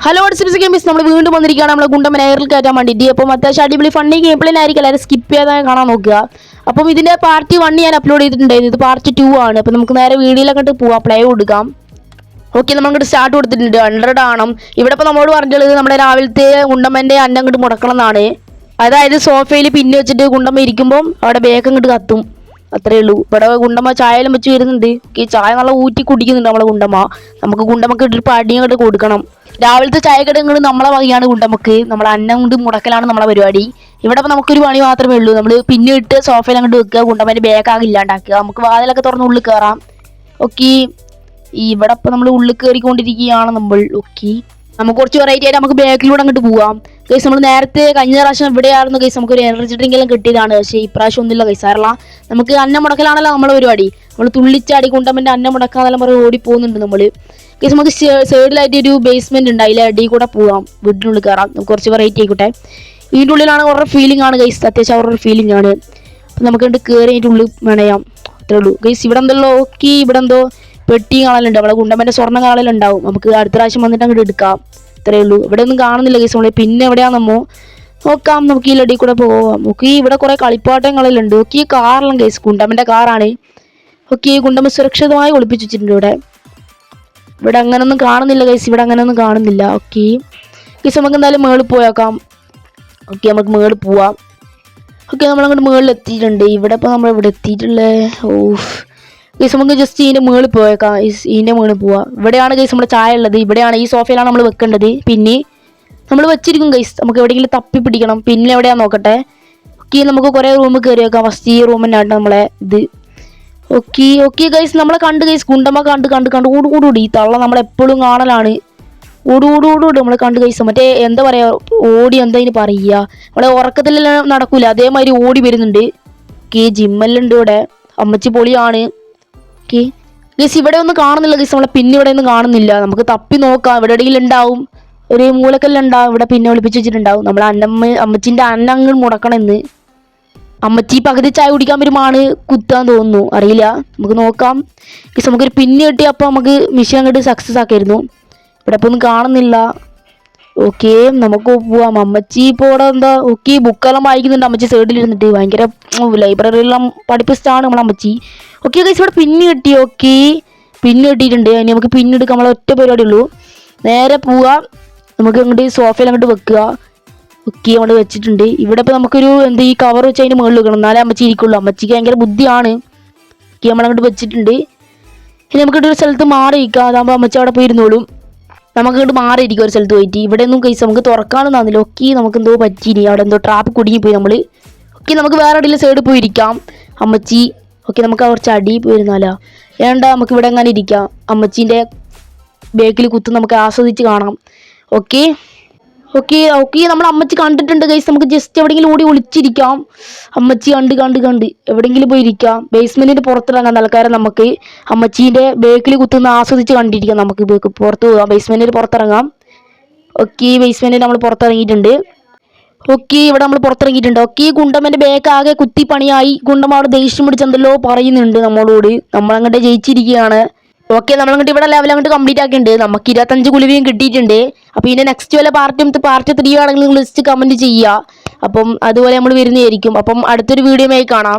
Hello WhatsApp games നമ്മൾ വീണ്ടും വന്നിരിക്കുകയാണ് നമ്മളെ ഗുണ്ടമ്മ എയറിൽ കയറ്റാൻ വേണ്ടിയിട്ട്. അപ്പം അത്യാവശ്യം അടിപൊളി ഫണ്ണി ഗെയിം പ്ലേ ആയിരിക്കും, എല്ലാവരും സ്കിപ്പ് ചെയ്യാതെ കാണാൻ നോക്കുക. അപ്പം ഇതിൻ്റെ പാർട്ട് 1 ഞാൻ അപ്ലോഡ് ചെയ്തിട്ടുണ്ടായിരുന്നു, ഇത് പാർട്ട് 2 ആണ്. അപ്പം നമുക്ക് നേരെ വീഡിയോയിലൊക്കെ പോവാം, പ്ലേ കൊടുക്കാം. ഓക്കെ, നമ്മളിങ്ങോട്ട് സ്റ്റാർട്ട് കൊടുത്തിട്ടുണ്ട്. 100 ആണ് ഇവിടെ. ഇപ്പോൾ നമ്മളോട് പറഞ്ഞിട്ടുള്ളത് നമ്മുടെ രാവിലത്തെ ഗുണ്ടമ്മൻ്റെ അന്നം അങ്ങോട്ട് മുടക്കണം എന്നാണ്. അതായത് സോഫയിൽ പിന്നെ വെച്ചിട്ട് ഗുണ്ടമ്മ ഇരിക്കുമ്പം അവിടെ ബേക്ക് അങ്ങോട്ട് കത്തും, അത്രേ ഉള്ളൂ. ഇവിടെ ഗുണ്ടമ്മ ചായയെല്ലാം വെച്ച് വരുന്നുണ്ട്. ഈ ചായ നല്ല ഊറ്റി കുടിക്കുന്നുണ്ട് നമ്മളെ ഗുണ്ടമ്മ. നമുക്ക് ഗുണ്ടമ്മക്ക് ഇട്ടൊരു പടി അങ്ങോട്ട് കൊടുക്കണം. രാവിലത്തെ ചായക്കടങ്ങൾ നമ്മളെ വകയാണ് ഗുണ്ടമ്മക്ക്, നമ്മളെ അന്നം കൊണ്ട് മുടക്കലാണ് നമ്മളെ പരിപാടി. ഇവിടെ ഇപ്പോൾ നമുക്കൊരു പണി മാത്രമേ ഉള്ളൂ, നമ്മൾ പിന്നെ ഇട്ട് സോഫയിൽ അങ്ങോട്ട് വെക്കുക, ഗുണ്ടമ്മേൻ്റെ ബേക്കാകെ ഇല്ലാണ്ടാക്കുക. നമുക്ക് വാതിലൊക്കെ തുറന്ന് ഉള്ളിൽ കയറാം. ഓക്കെ, ഇവിടെ ഇപ്പോൾ നമ്മൾ ഉള്ളിൽ കയറിക്കൊണ്ടിരിക്കുകയാണ് നമ്മൾ. ഓക്കെ, നമുക്ക് കുറച്ച് വെറൈറ്റി ആയിട്ട് നമുക്ക് ബാക്കിലൂടെ അങ്ങോട്ട് പോവാം. കേസ് നമ്മൾ നേരത്തെ കഴിഞ്ഞ പ്രാവശ്യം ഇവിടെയായിരുന്നു കേസ്, നമുക്കൊരു എനർജി ഡ്രിങ്ക് എല്ലാം കിട്ടിയതാണ്. പക്ഷേ ഇപ്രാവശ്യം ഒന്നുമില്ല കേസ്. കാരണം നമുക്ക് അന്നം മുടക്കലാണല്ലോ നമ്മളെ പരിപാടി. നമ്മൾ തുള്ളിച്ചാടി ഗുണ്ടമ്മൻ്റെ അന്നം മുടക്കാതെല്ലാം പറഞ്ഞ് ഓടി പോകുന്നുണ്ട് നമ്മൾ. കേസ് നമുക്ക് സൈഡിലായിട്ട് ഒരു ബേസ്മെന്റ് ഉണ്ട്, അതിലെ അടിയിൽ കൂടെ പോവാം, വീടിനുള്ളിൽ കയറാം. നമുക്ക് കുറച്ച് വെറൈറ്റി ആയിക്കോട്ടെ. ഇതിൻ്റെ ഉള്ളിലാണ് അവരുടെ ഫീലിംഗ് ആണ് ഗൈസ്, അത്യാവശ്യം അവരുടെ ഫീലിംഗ് ആണ്. അപ്പം നമുക്ക് കണ്ട് കയറി അതിൻ്റെ ഉള്ളിൽ മെണയാം, അത്രേ ഉള്ളൂ ഗൈസ്. ഇവിടെ എന്തല്ലോ ഓക്കെ, ഇവിടെ എന്തോ പെട്ടി കാണലുണ്ട്, അവിടെ ഗുണ്ടമ്മൻ്റെ സ്വർണ്ണം കാണലുണ്ടാവും. നമുക്ക് അടുത്ത പ്രാവശ്യം വന്നിട്ട് അങ്ങോട്ട് എടുക്കാം, അത്രേ ഉള്ളൂ. ഇവിടെ ഒന്നും കാണുന്നില്ല ഗൈസ് നമ്മൾ. പിന്നെ എവിടെയാണെന്നോ നോക്കാം, നമുക്ക് ഈ ലടി കൂടെ പോവാം. ഓക്കെ, ഇവിടെ കുറേ കളിപ്പാട്ടങ്ങളുണ്ട്. ഓക്കെ, ഈ കാറെല്ലാം ഗൈസ് ഗുണ്ടമ്മൻ്റെ കാറാണ്. ഓക്കെ, ഗുണ്ടമ്മ സുരക്ഷിതമായി ഒളിപ്പിച്ച് വെച്ചിട്ടുണ്ട് ഇവിടെ. ഇവിടെ അങ്ങനെയൊന്നും കാണുന്നില്ല ഗൈസ്, ഇവിടെ അങ്ങനെയൊന്നും കാണുന്നില്ല. ഓക്കെ ഗൈസ്, നമുക്ക് എന്തായാലും മുകളിൽ പോയേക്കാം. ഓക്കെ, നമുക്ക് മുകളിൽ പോവാം. ഓക്കെ, നമ്മളങ്ങോട്ട് മുകളിൽ എത്തിയിട്ടുണ്ട്. ഇവിടെ ഇപ്പോൾ നമ്മൾ ഇവിടെ എത്തിയിട്ടുള്ളത്. ഓഫ് ഗൈസ്, നമുക്ക് ജസ്റ്റ് ഇതിൻ്റെ മുകളിൽ പോയേക്കാം. ഇതിൻ്റെ മുകളിൽ പോവാം. ഇവിടെയാണ് ഗൈസ് നമ്മുടെ ചായ ഉള്ളത്, ഇവിടെയാണ്, ഈ സോഫയിലാണ് നമ്മൾ വെക്കേണ്ടത്. പിന്നെ നമ്മൾ വെച്ചിരിക്കും ഗൈസ്, നമുക്ക് എവിടെയെങ്കിലും തപ്പി പിടിക്കണം. പിന്നെ എവിടെയാണെന്ന് നോക്കട്ടെ. ഓക്കെ, നമുക്ക് കുറേ റൂം കയറി വെക്കാം. ഫസ്റ്റ് ഈ റൂമിനാണ് നമ്മളെ ഇത്. ഓക്കെ ഓക്കെ ഗൈസ്, നമ്മളെ കണ്ട് ഗൈസ്, ഗുണ്ടമ്മ കണ്ട് ഓടുകൂടി. ഈ തള്ള നമ്മളെപ്പോഴും കാണലാണ്, ഓടുകൂടി നമ്മളെ കണ്ട് ഗൈസ്. മറ്റേ എന്താ പറയുക, ഓടി എന്താ ഇതിന് പറയുക, നമ്മളെ ഉറക്കത്തിലെല്ലാം നടക്കൂല അതേമാതിരി ഓടി വരുന്നുണ്ട്. ഓക്കെ, ജിമ്മെല്ലാം ഉണ്ട് ഇവിടെ, അമ്മച്ചി പൊളിയാണ്. ഓക്കെ ഗൈസ്, ഇവിടെ ഒന്നും കാണുന്നില്ല ഗൈസ്, നമ്മളെ പിന്നെ ഇവിടെ ഒന്നും കാണുന്നില്ല. നമുക്ക് തപ്പി നോക്കാം, ഇവിടെ എവിടെയെങ്കിലും ഉണ്ടാവും, ഒരു മൂലക്കെല്ലാം ഉണ്ടാവും. ഇവിടെ പിന്നെ ഒളിപ്പിച്ച് വെച്ചിട്ടുണ്ടാവും. നമ്മളെ അമ്മച്ചിൻ്റെ അന്നം അങ്ങ് മുടക്കണമെന്ന്. അമ്മച്ചി പകുതി ചായ കുടിക്കാൻ വരുമാണ് കുത്താൻ തോന്നുന്നു, അറിയില്ല, നമുക്ക് നോക്കാം. ഗൈസ്, നമുക്കൊരു പിന്നെ കിട്ടി, അപ്പോൾ നമുക്ക് മിഷൻ അങ്ങോട്ട് സക്സസ് ആക്കായിരുന്നു. ഇവിടെ ഇപ്പോൾ ഒന്നും കാണുന്നില്ല. ഓക്കെ, നമുക്ക് പോവാം. അമ്മച്ചി ഇപ്പോൾ ഇവിടെ എന്താ, ഓക്കെ ബുക്കെല്ലാം വായിക്കുന്നുണ്ട് അമ്മച്ചി സൈഡിലിരുന്നിട്ട്. ഭയങ്കര ലൈബ്രറിയെല്ലാം പഠിപ്പിച്ചിട്ടാണ് നമ്മളെ അമ്മച്ചി. ഓക്കെ ഗൈസ്, ഇവിടെ പിന്നെ കിട്ടി. ഓക്കെ, പിന്നെ കിട്ടിയിട്ടുണ്ട്. ഇനി നമുക്ക് പിന്നെ എടുക്കാം, നമ്മളെ ഒറ്റ പരിപാടി ഉള്ളൂ. നേരെ പോവാം, നമുക്ക് അങ്ങോട്ട് സോഫയിൽ അങ്ങോട്ട് വെക്കുക. ഓക്കെ, അങ്ങോട്ട് വെച്ചിട്ടുണ്ട്. ഇവിടെ ഇപ്പോൾ നമുക്കൊരു എന്ത് ഈ കവർ വെച്ച് അതിൻ്റെ മുകളിൽ വെക്കണം, എന്നാലേ അമ്മച്ചി ഇരിക്കുള്ളൂ. അമ്മച്ചിക്ക് ഭയങ്കര ബുദ്ധിയാണ്. ഓക്കെ, നമ്മളങ്ങോട്ട് വെച്ചിട്ടുണ്ട്. ഇനി നമുക്കിട്ടൊരു സ്ഥലത്ത് മാറി ഇരിക്കാം, അതാകുമ്പോൾ അമ്മച്ചി അവിടെ പോയിരുന്നോളും. നമുക്ക് ഇങ്ങോട്ട് മാറിയിരിക്കും ഒരു സ്ഥലത്ത് പോയിട്ട്. ഇവിടെ ഒന്നും കൈസ് നമുക്ക് തുറക്കാനും തന്നില്ല. ഓക്കെ, നമുക്ക് എന്തോ പറ്റിയില്ല, അവിടെ എന്തോ ട്രാപ്പ് കുടുങ്ങിപ്പോയി നമ്മൾ. ഓക്കെ, നമുക്ക് വേറെ അടിയിൽ സൈഡിൽ പോയി ഇരിക്കാം അമ്മച്ചി. ഓക്കെ, നമുക്ക് കുറച്ച് അടിയിൽ പോയിരുന്നാലോ, വേണ്ട നമുക്ക് ഇവിടെ എങ്ങനെ ഇരിക്കാം. അമ്മച്ചീൻ്റെ ബേക്കിൽ കുത്ത് നമുക്ക് ആസ്വദിച്ച് കാണാം. ഓക്കെ ഓക്കെ ഓക്കെ, നമ്മൾ അമ്മച്ചി കണ്ടിട്ടുണ്ട് ഗൈസ്. നമുക്ക് ജസ്റ്റ് എവിടെയെങ്കിലും ഓടി ഒളിച്ചിരിക്കാം. അമ്മച്ചി കണ്ട് എവിടെയെങ്കിലും പോയി ഇരിക്കാം. ബേസ്മെൻറ്റിൻ്റെ പുറത്തിറങ്ങാൻ തൽക്കാലം നമുക്ക് അമ്മച്ചീൻ്റെ ബേക്കിൽ കുത്തുന്ന ആസ്വദിച്ച് കണ്ടിരിക്കാം. നമുക്ക് പുറത്ത് പോകാം, ബേസ്മെൻറ്റിന് പുറത്തിറങ്ങാം. ഓക്കെ, ബേസ്മെൻറ്റിൽ നമ്മൾ പുറത്തിറങ്ങിയിട്ടുണ്ട്. ഓക്കെ, ഇവിടെ നമ്മൾ പുറത്തിറങ്ങിയിട്ടുണ്ട്. ഓക്കെ, ഗുണ്ടമ്മൻ്റെ ബേക്ക് ആകെ കുത്തി പണിയായി. ഗുണ്ടമ്മ അവിടെ ദേഷ്യം പിടിച്ചെന്തല്ലോ പറയുന്നുണ്ട് നമ്മളോട്. നമ്മളങ്ങോട്ട് ജയിച്ചിരിക്കുകയാണ്. ഓക്കെ, നമ്മളങ്ങോട്ട് ഇവിടെ ലെവൽ അങ്ങോട്ട് കംപ്ലീറ്റ് ആക്കിയിട്ടുണ്ട്. നമുക്ക് 25 കുലുവിയും കിട്ടിയിട്ടുണ്ട്. അപ്പോൾ ഇതിൻ്റെ നെക്സ്റ്റ് വല്ല പാർട്ട് 3 ആണെങ്കിൽ ലിസ്റ്റ് കമൻറ്റ് ചെയ്യുക. അപ്പം അതുപോലെ നമ്മൾ വരുന്നതായിരിക്കും. അപ്പം അടുത്തൊരു വീഡിയോയുമായി കാണാം.